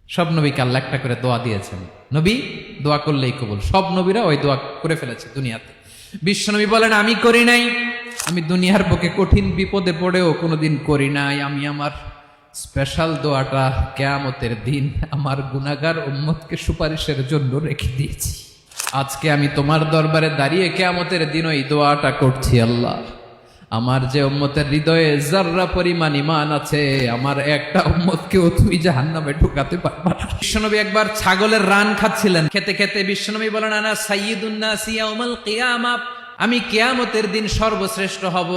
সব নবীকে আল্লাহ একটা করে দোয়া দিয়েছেন, নবী দোয়া করলেই কবুল। সব নবীরা ওই দোয়া করে ফেলেছে দুনিয়াতে। বিশ্বনবী বলেন আমি করি নাই, আমি দুনিয়ার বুকে কঠিন বিপদে পড়েও কোনোদিন করি নাই। আমি আমার স্পেশাল দোয়াটা কিয়ামতের দিন আমার গুনাহগার উম্মতকে সুপারিশের জন্য রেখে দিয়েছি। আজকে আমি তোমার দরবারে দাঁড়িয়ে কিয়ামতের দিন ওই দোয়াটা করছি, আল্লাহ আমার যে উম্মতের হৃদয়ে যাররা পরিমাণ ঈমান আছে, আমার একটা উম্মতকেও তুমি জাহান্নামে ঢুকাতে পারবা না। বিশ্বনবী একবার ছাগলের রান খাচ্ছিলেন, খেতে খেতে বিশ্বনবী বলেন আনা সাইয়্যিদুন নাসি ইয়াউমাল কিয়ামা, আমি কিয়ামতের দিন সর্বশ্রেষ্ঠ হব,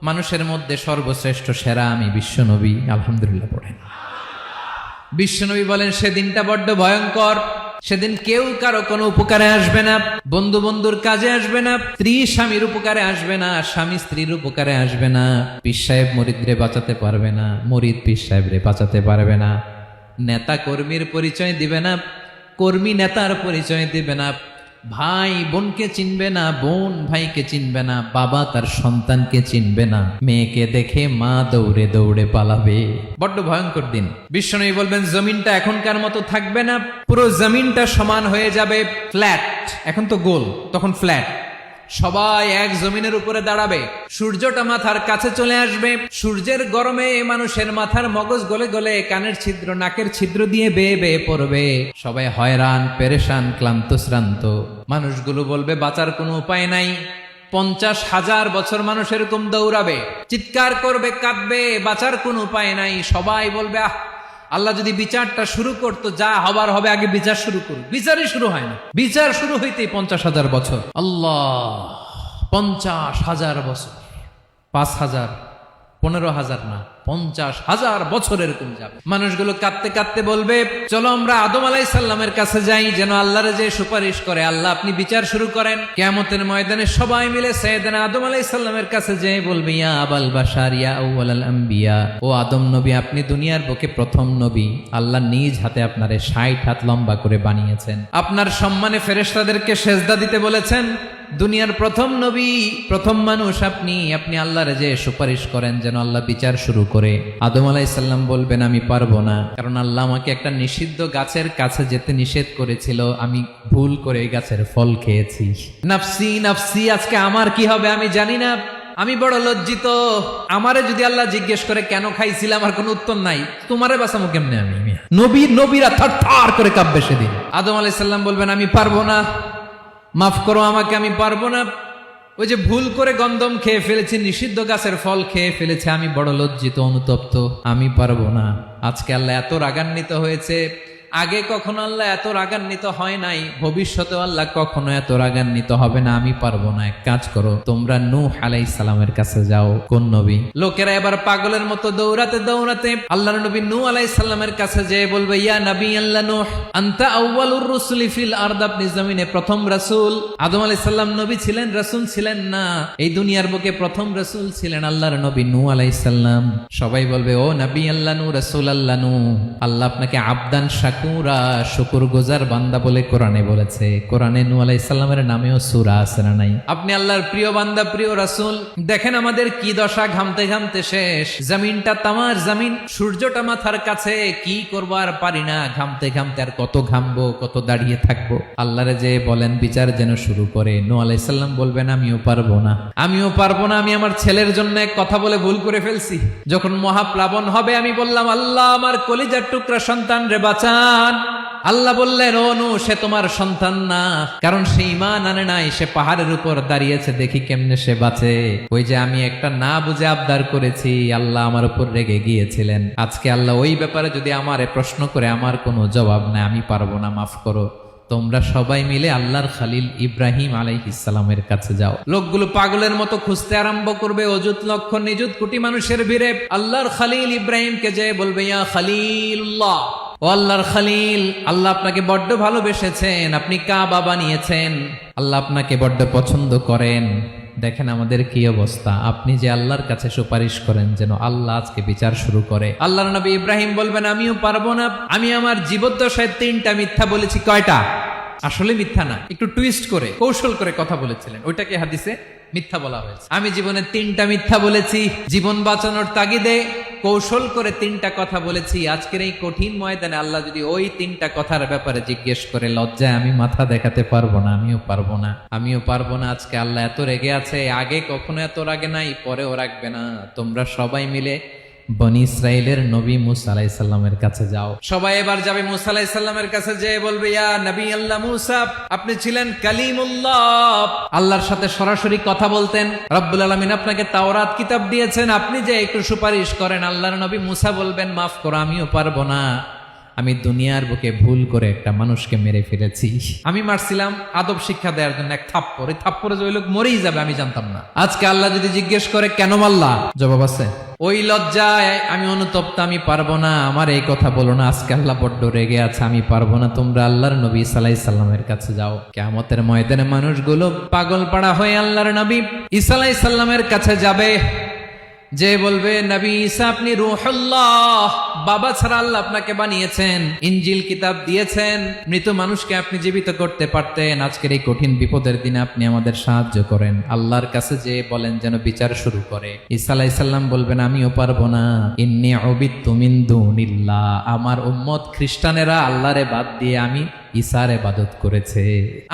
মানুষের মধ্যে সর্বশ্রেষ্ঠ সেরা আমি বিশ্বনবী। আলহামদুলিল্লাহ পড়েন। বিশ্বনবী বলেন সেদিনটা বড্ড ভয়ঙ্কর, সেদিন কেউ কারো কোনো উপকারে আসবে না, বন্ধু বন্ধুর কাজে আসবে না, স্ত্রী স্বামীর উপকারে আসবে না, স্বামী স্ত্রীর উপকারে আসবে না, পীর সাহেব মুরিদরে বাঁচাতে পারবে না, মুরিদ পীর সাহেবরে বাঁচাতে পারবে না, নেতা কর্মীর পরিচয় দিবে না, কর্মী নেতার পরিচয় দিবে না, ভাই বোনকে চিনবে না, বোন ভাইকে চিনবে না, বাবা তার সন্তানকে চিনবে না, মেয়েকে দেখে মা দৌড়ে দৌড়ে পালাবে। বড্ড ভয়ঙ্কর দিন। বিশ্বনবী বলবেন জমিনটা এখনকার মতো থাকবে না, পুরো জমিনটা সমান হয়ে যাবে ফ্ল্যাট। এখন তো গোল, তখন ফ্ল্যাট। সবাই এক জমিনের উপরে দাঁড়াবে, সূর্যটা মাথার কাছে চলে আসবে, সূর্যের গরমে মানুষের মাথার মগজ গলে গলে কানের ছিদ্র নাকের ছিদ্র দিয়ে বেয়ে বেয়ে পড়বে। সবাই হয়রান পেরেশান ক্লান্ত শ্রান্ত। মানুষগুলো বলবে বাঁচার কোনো উপায় নাই। 50,000 বছর মানুষ এরকম দৌড়াবে, চিৎকার করবে, কাঁদবে, বাঁচার কোনো উপায় নাই। সবাই বলবে আহ, আল্লাহ যদি বিচারটা শুরু করতো, যা হবার হবে, আগে বিচার শুরু করুন। বিচারই শুরু হয় না, বিচার শুরু হইতেই 50,000 বছর। আল্লাহ, 50,000 বছর, 5,000, 15,000 না, 50,000 বছর এরকম যাবে। মানুষগুলো কাঁদতে কাঁদতে বলবে চলো আমরা আদম আলাইহিস সালামের কাছে যাই, যেন আল্লাহরে যে সুপারিশ করে, আল্লাহ আপনি বিচার শুরু করেন। কিয়ামতের ময়দানে সবাই মিলে সাইয়েদনা আদম আলাইহিস সালামের কাছে যেয়ে বলবে ইয়া আবাল বাশার ইয়া আউয়ালাল আম্বিয়া, ও আদম নবী আপনি দুনিয়ার বুকে প্রথম নবী, আল্লাহ নিজ হাতে আপনারে 60 হাত লম্বা করে বানিয়েছেন, আপনার সম্মানে ফেরেশতাদেরকে সেজদা দিতে বলেছেন, দুনিয়ার প্রথম নবী প্রথম মানুষ আপনি, আপনি আল্লাহরে যে সুপারিশ করেন যেন আল্লাহ বিচার শুরু করে। আদম আলাইহিস সালাম বলবেন আমি পারবো না, কারণ আল্লাহ আমাকে একটা নিষিদ্ধ গাছের কাছে যেতে নিষেধ করেছিল, আমি ভুল করে এই গাছের ফল খেয়েছি। নাফসি নাফসি, আজকে আমার কি হবে আমি জানি না, আমি বড় লজ্জিত। আমারে যদি আল্লাহ জিজ্ঞেস করে কেন খাইছিলাম, আমার কোনো উত্তর নাই, তোমারে বাঁচামো কেমনে আমি? নবীরা থার করে কাঁপবে সেদিন। আদম আলাইহিস সালাম বলবেন আমি পারবো না, মাফ করো আমাকে, আমি পারবো না, ওই যে ভুল করে গন্ধম খেয়ে ফেলেছি, নিষিদ্ধ গাছের ফল খেয়ে ফেলেছে, আমি বড় লজ্জিত অনুতপ্ত, আমি পারবো না। আজকে আল্লাহ এত রাগান্বিত হয়েছে, আগে কখনো আল্লাহ এত রাগান্বিত হয় নাই, ভবিষ্যতেও আল্লাহ কখনো এত রাগান্বিত হবে না। আমি পারবো না, এক কাজ করো, তোমরা নূহ আলাইহিস সালামের কাছে যাও। কোন নবী? লোকেরা এবার পাগলের মতো দৌড়াতে দৌড়াতে আল্লাহর নবী নূহ আলাইহিস সালামের কাছে যেয়ে বলবে ইয়া নবী আল্লাহ নূহ আনতা আউয়ালুর রাসূলি ফিল আরদ, আপনি জমিনে প্রথম রাসূল। আদম আলাইহিস সালাম নবী ছিলেন, রাসূল ছিলেন না, এই দুনিয়ার বুকে প্রথম রাসূল ছিলেন আল্লাহর নবী নূহ আলাইহিস সালাম। সবাই বলবে ও নবী আল্লাহ নূহ, রাসূল আল্লাহ নূহ, আল্লাহ আপনাকে আবদান শাকুরা, শুকর গুজার বান্দা বলে কোরআনে বলেছে। কোরআনে নূহ আলাইহিস সালামের নামেও সূরা আছে না নাই? আপনি আল্লাহর প্রিয় বান্দা, প্রিয় রাসূল। দেখেন আমাদের কি দশা, ঘামতে ঘামতে শেষ, জমিনটা তামার জমিন, সূর্যটা মাথার কাছে, কি করবো আর পারি না, ঘামতে ঘামতে আর কত ঘামবো, কত দাঁড়িয়ে থাকবো। আল্লাহরে যে বলেন বিচার যেন শুরু করে। নূহ আলাইহিস সালাম বলবেন আমিও পারবো না, আমিও পারবো না, আমি আমার ছেলের জন্য এক কথা বলে ভুল করে ফেলছি। যখন মহাপ্লাবন হবে আমি বললাম আল্লাহ আমার কলিজার টুকরা সন্তান রে বাঁচান। আল্লাহ বললেন ও নূহ, সে তোমার সন্তান না, কারণ সে ঈমান আনে নাই, সে পাহাড়ের উপর দাঁড়িয়েছে, দেখি কেমনে সে বাঁচে। ওই যে আমি একটা না বুঝে আবদার করেছি, আল্লাহ আমার উপর রেগে গিয়েছিলেন। আজকে আল্লাহ ওই ব্যাপারে যদি আমারে প্রশ্ন করে, আমার কোনো জবাব নাই, আমি পারবো না, মাফ করো। তোমরা সবাই মিলে আল্লাহর খালিল ইব্রাহিম আলাইহিস সালামের কাছে যাও। লোকগুলো পাগলের মতো খুঁজতে আরম্ভ করবে, অযুত লক্ষ নিযুত কোটি মানুষের ভিড়ে আল্লাহর খালিল ইব্রাহিমকে যেয়ে বলবে ইয়া খালিলুল্লাহ, ও আল্লাহর খালিল, আল্লাহ আপনাকে বড্ড ভালোবেসেছেন, আপনি কাবা বানিয়েছেন, আল্লাহ আপনাকে বড্ড পছন্দ করেন। দেখেন আমাদের কি অবস্থা, আপনি যে আল্লাহর কাছে সুপারিশ করেন যেন আল্লাহ আজকে বিচার শুরু করে। আল্লাহর নবী ইব্রাহিম বলবেন আমিও পারবো না, আমি আমার জীবদ্দশায় 3টা মিথ্যা বলেছি। কয়টা? আসলে মিথ্যা না, একটু টুইস্ট করে কৌশল করে কথা বলেছিলেন, ওইটাকে হাদিসে মিথ্যা বলা হয়েছে। আমি জীবনে 3টা মিথ্যা বলেছি, জীবন বাঁচানোর তাগিদে কৌশল করে 3টা কথা বলেছি। আজকের এই কঠিন ময়দানে আল্লাহ যদি ওই 3টা কথার ব্যাপারে জিজ্ঞেস করে, লজ্জায় আমি মাথা দেখাতে পারবো না, আমিও পারবো না। আজকে আল্লাহ এত রেগে আছে, আগে কখনো এত রাগে নাই, পরেও রাখবে না। তোমরা সবাই মিলে বনি ইসরাইলের নবী মুসা আলাইহিস সালামের কাছে যাও। সবাই এবার যাবে মুসা আলাইহিস সালামের কাছে, যেয়ে বলবে, ইয়া নবী আল্লাহ মুসা, আপনি ছিলেন কালিমুল্লাহ, আল্লাহর সাথে সরাসরি কথা বলতেন। রব্বুল আলামিন আপনাকে তাওরাত কিতাব দিয়েছেন, আপনি যে একটু সুপারিশ করেন। আল্লাহর নবী মুসা বলবেন, মাফ করো, আমিও পারবো না। আমি দুনিয়ার বুকে ভুল করে একটা মানুষকে মেরে ফেলেছি। আমি মারছিলাম আদব শিক্ষা দেওয়ার জন্য এক থাপ্পড়, এই থাপ্পড়ে যে ওই লোক মরেই যাবে আমি জানতাম না। আজকে আল্লাহ যদি জিজ্ঞেস করে কেন মারলা, জবাব আছে। ওই লজ্জায় আমি অনুতপ্ত, আমি পারবো না, আমার এই কথা বলো না। আজকে আল্লাহ বড্ড রেগে আছে, আমি পারবো না। তোমরা আল্লাহর নবী ঈসা আলাইহিস সালামের কাছে যাও। কিয়ামতের ময়দানে মানুষগুলো পাগল পাড়া হয়ে আল্লাহর নবী ঈসা আলাইহিস সালামের কাছে যাবে, যে বলবে, নবী ঈসা আপনি রূহুল্লাহ, বাবা ছাড়া আল্লাহ আপনাকে বানিয়েছেন, ইনজিল কিতাব দিয়েছেন, মৃত মানুষকে আপনি জীবিত করতে পারতেন। আজকের এই কঠিন বিপদের দিনে আপনি আমাদের সাহায্য করেন। আল্লাহর কাছে যে বলেন যেন বিচার শুরু করে। ঈসা আলাইহিস সালাম বলবেন, আমিও পারবো না। ইন্নী উবিদতু মিন দুনিল্লাহ, আমার উম্মত খ্রিস্টানেরা আল্লাহরে বাদ দিয়ে আমি ঈসার ইবাদত করেছে।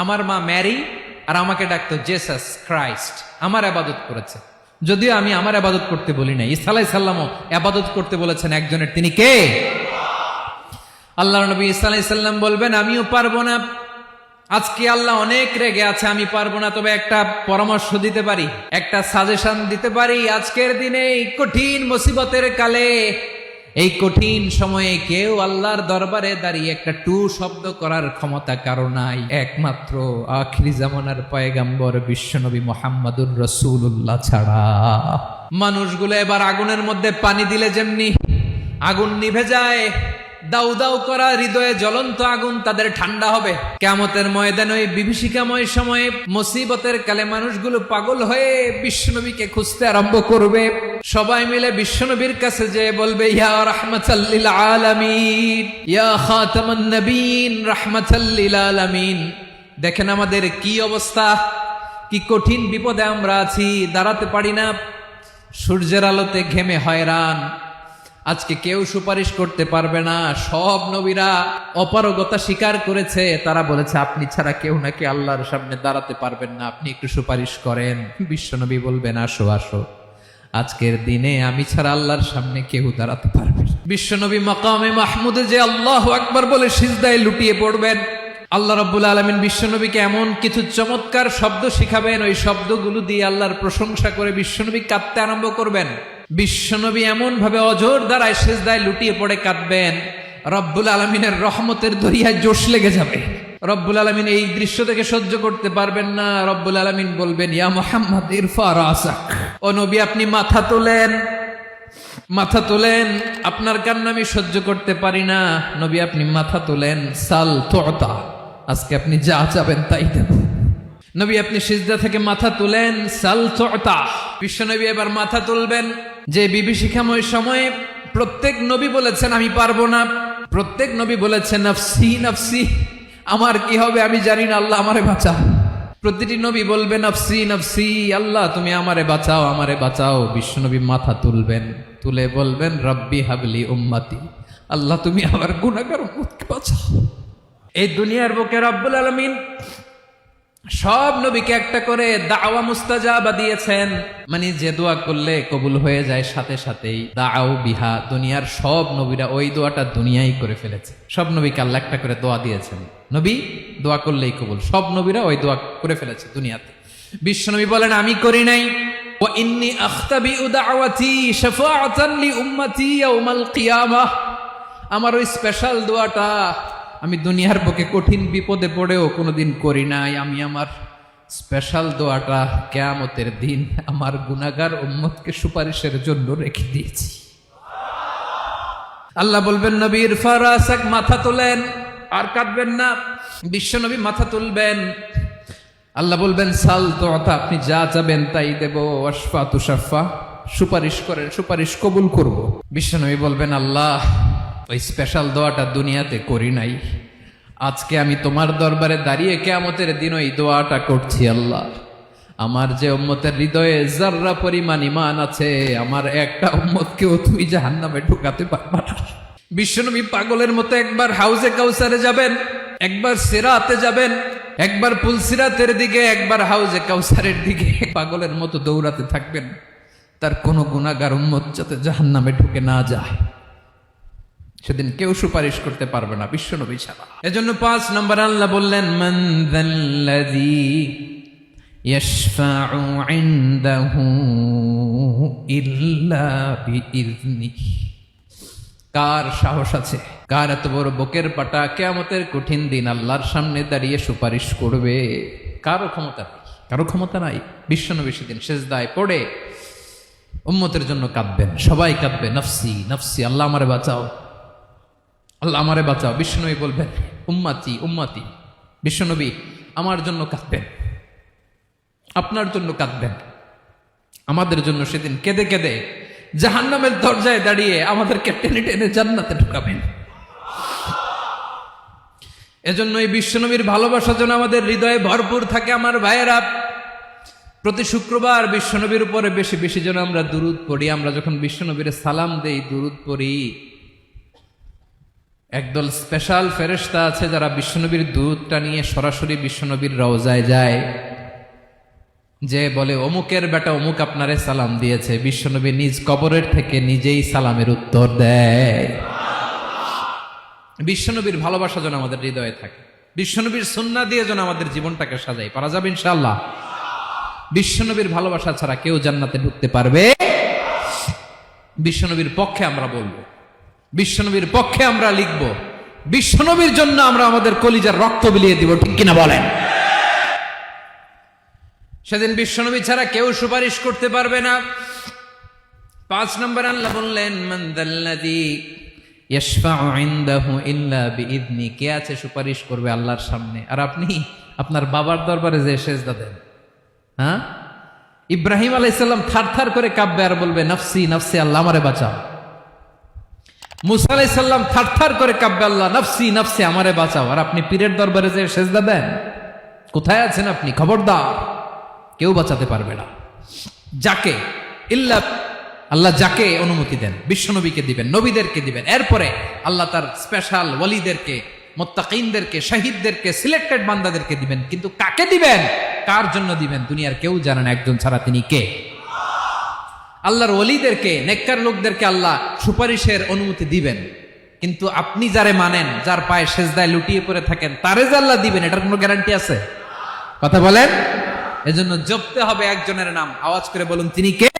আমার মা ম্যারি আর আমাকে ডাকতো জেসাস ক্রাইস্ট, আমার ইবাদত করেছে। যদিও আমি আমার ইবাদত করতে বলি না, ঈসা আলাইহিস সালামও ইবাদত করতে বলেছেন একজনের, তিনি কে? আল্লাহর নবী ঈসা আলাইহিস সালাম বলবেন, আমিও পারবো না। আজকে আল্লাহ অনেক রেগে আছে, আমি পারবো না। তবে একটা পরামর্শ দিতে পারি, একটা সাজেশন দিতে পারি। আজকের দিনে এই কঠিন মুসিবতের কালে, এই কঠিন সময়ে কেউ আল্লাহর দরবারে দাঁড়িয়ে একটা টু শব্দ করার ক্ষমতা কারো নাই, একমাত্র আখিরি জামানার পয়গাম্বর বিশ্বনবী মুহাম্মাদুর রাসূলুল্লাহ ছাড়া। মানুষগুলো এবার আগুনের মধ্যে পানি দিলে যেমনি আগুন নিভে যায়, দাউ দাউ করা হৃদয়ে জ্বলন্ত আগুন তাদের ঠান্ডা হবে। কিয়ামতের ময়দানে ওই বিভীষিকাময় সময়ে মুসিবতের কালে মানুষগুলো পাগল হয়ে বিশ্বনবীকে খুঁজতে আরম্ভ করবে। সবাই মিলে বিশ্বনবীর কাছে যেয়ে বলবে, ইয়া রাহমাতাল লিল আলামিন, ইয়া খাতামান নবীন, রাহমাতাল লিল আলামিন। দেখেন আমাদের কি অবস্থা, কি কঠিন বিপদে আমরা আছি, দাঁড়াতে পারি না, সূর্যের আলোতে ঘেমে হয়রান। আজকে কেউ সুপারিশ করতে পারবে না। সব নবীরা অপারগতা স্বীকার করেছে, তারা বলেছে আপনি ছাড়া কেউ নাকি আল্লাহর সামনে দাঁড়াতে পারবেন না, আপনি একটু সুপারিশ করেন। বিশ্বনবী বলবেন, আসো আসো, আজকের দিনে আমি ছাড়া আল্লাহর সামনে কেউ দাঁড়াতে পারবে না। বিশ্বনবী মাকামে মাহমুদে যে আল্লাহু আকবার বলে সিজদায় লুটিয়ে পড়বেন। আল্লাহ রাব্বুল আলামিন বিশ্বনবীকে এমন কিছু চমৎকার শব্দ শিখাবেন, ওই শব্দগুলো দিয়ে আল্লাহর প্রশংসা করে বিশ্বনবী কাঁদতে আরম্ভ করবেন। বিশ্বনবী এমন ভাবে অজর দ্বারায় সিজদায় লুটিয়ে পড়ে কাঁদবেন, রব্বুল আলামিনের রহমতের দরিয়ায় জোশ লেগে যাবে। রব্বুল আলামিন এই দৃশ্য থেকে সহ্য করতে পারবেন না। রব্বুল আলামিন বলবেন, ইয়া মুহাম্মদ ইরফা রাসাক, ও নবী আপনি মাথা তোলেন, মাথা তোলেন, আপনার কান্না আমি সহ্য করতে পারি না। নবী আপনি মাথা তোলেন, সাল তুতা, আজকে আপনি যা চাবেন তাই দেব। নবী আপনি সিজদা থেকে মাথা তুলেন, সাল তুতা। বিশ্বনবী এবার মাথা তুলবেন। যে বিভীষিকাময় সময়ে প্রত্যেক নবী বলেছেন আমি পারবো না, প্রত্যেক নবী বলেছেন নফসি নফসি, আমার কি হবে আমি জানি না, আল্লাহ আমারে বাঁচাও। প্রতিটি নবী বলবে নফসি নফসি, আল্লাহ তুমি আমারে বাঁচাও, আমারে বাঁচাও। বিশ্বনবী মাথা তুলবেন, তুলে বলবেন রব্বি হাবলি উম্মতি, আল্লাহ তুমি আমার গুনাহগার উম্মতকে বাঁচাও। এই দুনিয়ার বুকে রব্বুল আলামিন সব নবীকে একটা করে দাওয়া মুস্তাজাবা দিয়েছেন, মানে যে দোয়া করলে কবুল হয়ে যায় সাথে সাথেই। দাও বিহা, দুনিয়ার সব নবীরা ওই দোয়াটা দুনিয়ায় করে ফেলেছে। সব নবীকে আল্লাহ একটা করে দোয়া দিয়েছেন, নবী দোয়া করলেই কবুল। সব নবীরা ওই দোয়া করে ফেলেছে দুনিয়াতে। বিশ্বনবী বলেন আমি করি নাই। ওয়া ইন্নী আখতাবিউ দাওয়াতি শাফাআতান লি উম্মতি ইয়াউমাল কিয়ামাহ, আমার ওই স্পেশাল দোয়াটা আমি দুনিয়ার বুকে কঠিন বিপদে পড়েও কোনোদিন করি নাই। আমি আমার স্পেশাল দোয়াটা কিয়ামতের দিন আমার গুনাহগার উম্মতকে সুপারিশের জন্য রেখে দিয়েছি। আল্লাহ বলবেন নবীর ফারাসাক, মাথা তোলেন, আর কাঁদবেন না। বিশ্বনবী মাথা তুলবেন। আল্লাহ বলবেন সাল তুতা, আপনি যা চাবেন তাই দেব। ওয়াশফা তুশাফা, সুপারিশ করেন, সুপারিশ কবুল করব। বিশ্বনবী বলবেন আল্লাহ ওই স্পেশাল দোয়াটা দুনিয়াতে করি নাই, আজকে আমি তোমার দরবারে দাঁড়িয়ে কিয়ামতের দিন ওই দোয়াটা করছি। আল্লাহ আমার যে উম্মতের হৃদয়ে যাররা পরিমাণ ঈমান আছে, আমার একটা উম্মতকেও তুমি জাহান্নামে ঢুকাতে পারবা না। বিশ্বনবী পাগলের মতো একবার হাউজে কাউসারে যাবেন, একবার সিরাতে যাবেন, একবার পুলসিরাতের দিকে, একবার হাউজে কাউসারের দিকে পাগলের মতো দৌড়াতে থাকবেন, তার কোন গুনাহগার উম্মত যাতে জাহান্নামে ঢুকে না যায়। সেদিন কেউ সুপারিশ করতে পারবে না বিশ্বনবী ছাড়া। এজন্য 5 নম্বর আল্লাহ বললেন, মান যাল্লাযী ইয়াশফাউ ইনদাহু ইল্লা বিইযনিহি। কার সাহস আছে, কার এত বড় বুকের পাটা কিয়ামতের কঠিন দিন আল্লাহর সামনে দাঁড়িয়ে সুপারিশ করবে? কারো ক্ষমতা নেই, কারো ক্ষমতা নাই। বিশ্বনবী সেদিন সিজদায় পড়ে উম্মতের জন্য কাঁদবেন, সবাই কাঁদবে, নফসি নফসি, আল্লাহ আমারে বাঁচাও, আল্লাহ আমারে বাঁচাও। বিশ্বনবী বলবেন, উম্মতি উম্মতি। বিশ্বনবী আমার জন্য কাঁদবেন, আপনার জন্য কাঁদবেন, আমাদের জন্য সেদিন কেঁদে কেঁদে জাহান্নামের দরজায় দাঁড়িয়ে আমাদেরকে টেনে টেনে জান্নাতে ঢুকাবেন। এজন্য এই বিশ্বনবীর ভালোবাসা যেন আমাদের হৃদয়ে ভরপুর থাকে। আমার ভাইয়েরা, প্রতি শুক্রবার বিশ্বনবীর উপরে বেশি বেশি যেন আমরা দুরূদ পড়ি। আমরা যখন বিশ্বনবীর সালাম দেই, দুরূদ পড়ি, একদল স্পেশাল ফেরেশতা আছে যারা বিশ্বনবীর দুরূদটা নিয়ে সরাসরি বিশ্বনবীর রওজায় যায়, যে বলে অমুকের বেটা অমুক আপনারে সালাম দিয়েছে। বিশ্বনবী নিজ কবরের থেকে নিজেই সালামের উত্তর দেয়। বিশ্বনবীর ভালোবাসা যেন আমাদের হৃদয়ে থাকে, বিশ্বনবীর সুন্নাহ দিয়ে যেন আমাদের জীবনটাকে সাজাই। পারা যাবে ইনশাআল্লাহ। বিশ্বনবীর ভালোবাসা ছাড়া কেউ জান্নাতে ঢুকতে পারবে? বিশ্বনবীর পক্ষে আমরা বলবো, বিশ্বনবীর পক্ষে আমরা লিখবো, বিশ্বনবীর জন্য আমরা আমাদের কলিজার রক্ত বিলিয়ে দিব, ঠিক কিনা বলেন? সেদিন বিশ্বনবী ছাড়া কেউ সুপারিশ করতে পারবে না। 5 নম্বর আল্লাহ বললেন, মান যাল্লাযী ইয়াশফাউ ইনদাহু ইল্লা বিইযনি। কে আছে সুপারিশ করবে আল্লাহর সামনে? আর আপনি আপনার বাবার দরবারে যে সেজদা দেন, হ্যাঁ? ইব্রাহিম আলাইহিস সালাম থারথার করে কাঁপবে আর বলবে, নফসি নফসি, আল্লাহ আমারে বাঁচাও। মুসা আলাইহিস সালাম থারথার করে কাঁপবে, আল্লাহ নফসি নফসি, আমারে বাঁচাও। আর আপনি পীরের দরবারে যে সেজদা দেন, কোথায় আছেন আপনি? খবরদার, কেউ বাঁচাতে পারবে না। যাকে ইল্লা আল্লাহ যাকে অনুমতি দেন, বিশ্বনবীকে দিবেন, নবীদেরকে দিবেন, এরপরে আল্লাহ তার স্পেশাল ওয়ালিদেরকে, মুত্তাকিনদেরকে, শহীদদেরকে, সিলেক্টেড বান্দাদেরকে দিবেন। কিন্তু কাকে দিবেন, কার জন্য দিবেন, দুনিয়ার কেউ জানে না একজন ছাড়া, তিনি কে? আল্লাহর ওয়ালিদেরকে, নেককার লোকদেরকে আল্লাহ সুপারিশের অনুমতি দিবেন। কিন্তু আপনি যারে মানেন, যার পায়ে সেজদায় লুটিয়ে পড়ে থাকেন, তারে যে আল্লাহ দিবেন, এটার কোনো গ্যারান্টি আছে? কথা বলেন। এজন্য জপতে হবে একজনের নাম, আওয়াজ করে বলুন, তিনি কে?